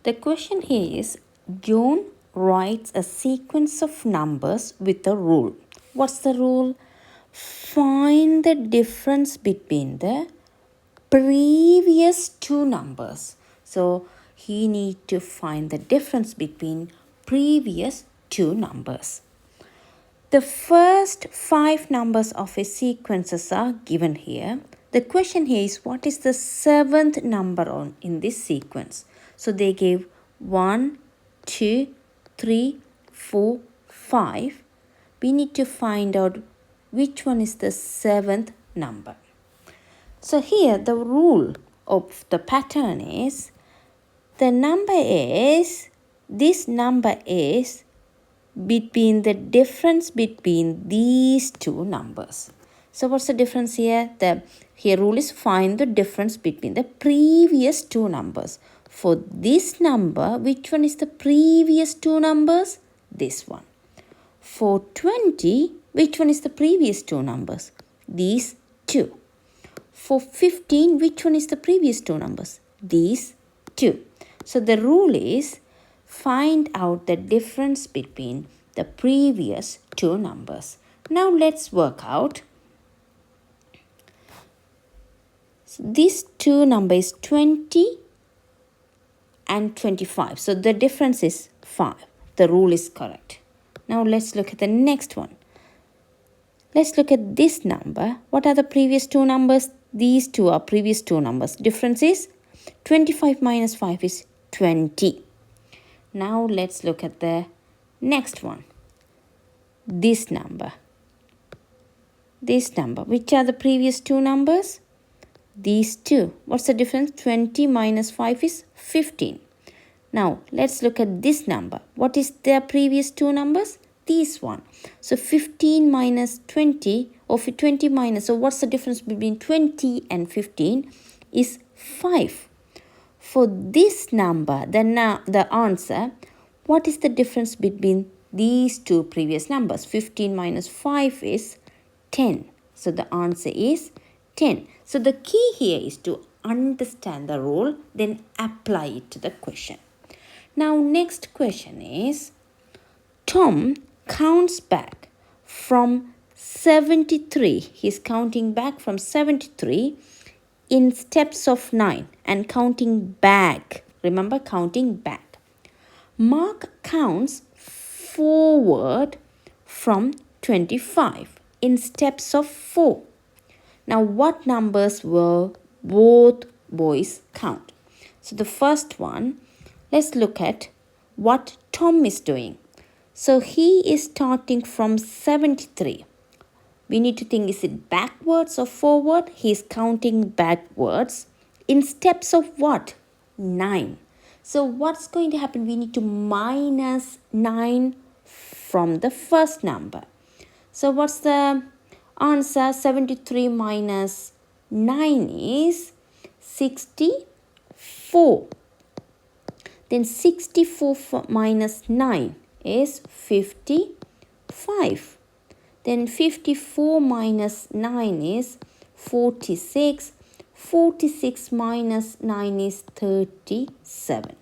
The question here is John writes a sequence of numbers with a rule. What's the rule? Find the difference between the previous two numbers. So he need to find the difference between previous two numbers. The first 5 numbers of a sequences are given here. The question here is what is the 7th number in this sequence? So they gave 1, 2, 3, 4, 5. We need to find out which one is the 7th number. So here the rule of the pattern is this number is between the difference between these two numbers. So what's the difference here? The rule is find the difference between the previous two numbers. For this number, which one is the previous two numbers? This one. For 20, which one is the previous two numbers? These two. For 15, which one is the previous two numbers? These two. So the rule is find out the difference between the previous two numbers. Now let's work out. So these two numbers 20 and 25. So the difference is 5. The rule is correct. Now let's look at the next one. Let's look at this number. What are the previous two numbers? These two are previous two numbers. Difference is 25 minus 5 is 20. Now let's look at the next one. This number. Which are the previous two numbers? These two. What's the difference? 20 minus 5 is 15. Now let's look at this number. What is their previous two numbers? These one. So 15 minus 20 or 20 minus. So what's the difference between 20 and 15 is 5. For this number, the answer, what is the difference between these two previous numbers? 15 minus 5 is 10. So the answer is 10. So the key here is to understand the rule, then apply it to the question. Now next question is, Tom counts back from 73. He's counting back from 73 in steps of 9 and counting back. Remember, counting back. Mark counts forward from 25 in steps of 4. Now, what numbers will both boys count? So the first one, let's look at what Tom is doing. So he is starting from 73. We need to think, is it backwards or forward? He is counting backwards in steps of what? 9. So what's going to happen? We need to minus 9 from the first number. So what's the answer? 73 minus 9 is 64. Then 64 minus 9 is 55. Then 54 minus 9 is 46. 46 minus 9 is 37.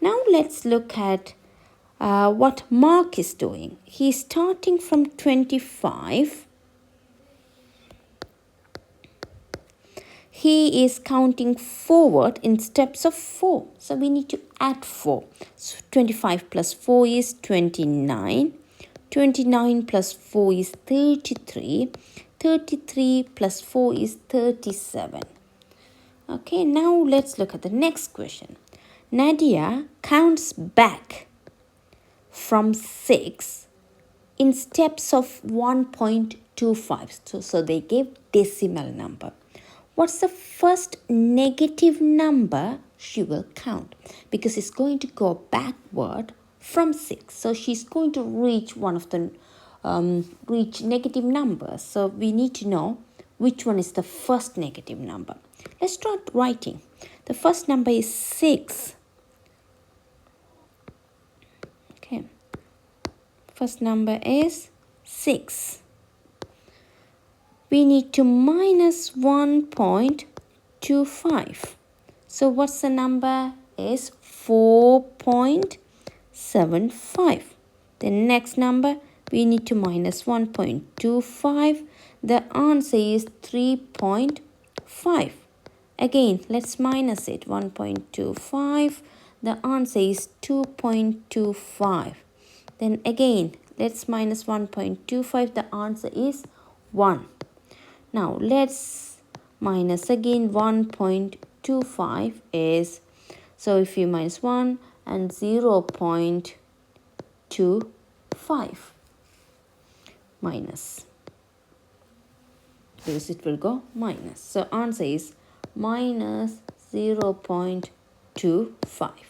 Now let's look at what Mark is doing. He's starting from 25. He is counting forward in steps of 4. So we need to add 4. So 25 plus 4 is 29. 29 plus 4 is 33. 33 plus 4 is 37. Okay, now let's look at the next question. Nadia counts back from 6 in steps of 1.25. So they gave decimal number. What's the first negative number she will count? Because it's going to go backward from 6. So she's going to reach one of the reach negative numbers. So we need to know which one is the first negative number. Let's start writing. The first number is 6. Okay. First number is 6. We need to minus 1.25. So what's the number? is 4.75. The next number, we need to minus 1.25. The answer is 3.5. Again, let's minus it. 1.25. The answer is 2.25. Then again, let's minus 1.25. The answer is 1. Now, let's minus again 1.25 is, so if you minus 1 and 0.25 minus, because it will go minus. So answer is minus 0.25.